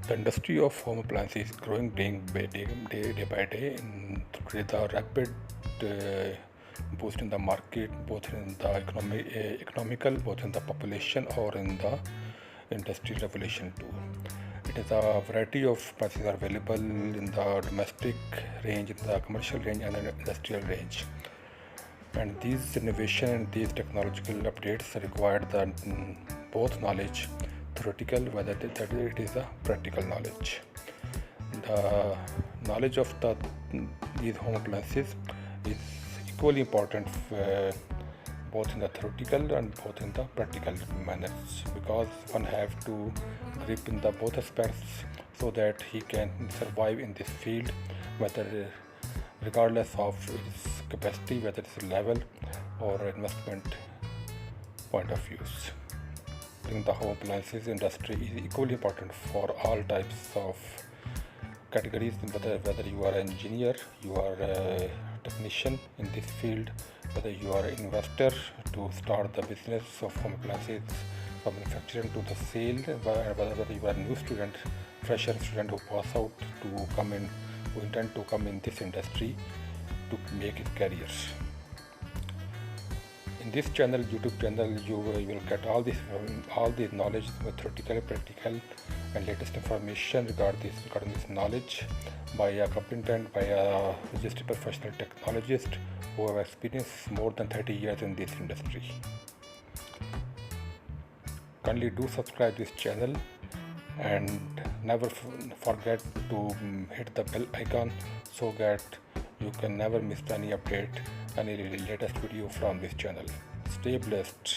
The industry of home appliances is growing day by day. With the rapid boost in the market, both in the economical, both in the population or in the industrial revolution too. It is a variety of appliances are available in the domestic range, in the commercial range, and the industrial range. And these innovation and these technological updates require the both knowledge, theoretical, whether it is a practical knowledge. The knowledge of these home appliances is equally important both in the theoretical and both in the practical manners, because one have to grip in the both aspects so that he can survive in this field, whether regardless of its capacity, whether it's level or investment point of views. In the home appliances industry is equally important for all types of categories, whether you are an engineer, you are a technician in this field, whether you are an investor to start the business of home appliances from manufacturing to the sale, whether you are a new student, fresher student who pass out to come in, who intend to come in this industry to make his career. In this channel, YouTube channel, you will get all this knowledge, theoretical, practical, and latest information regarding this knowledge by a competent, by a registered professional technologist who have experienced more than 30 years in this industry. Kindly do subscribe this channel and never forget to hit the bell icon so that you can never miss any update, any latest video from this channel. Stay blessed.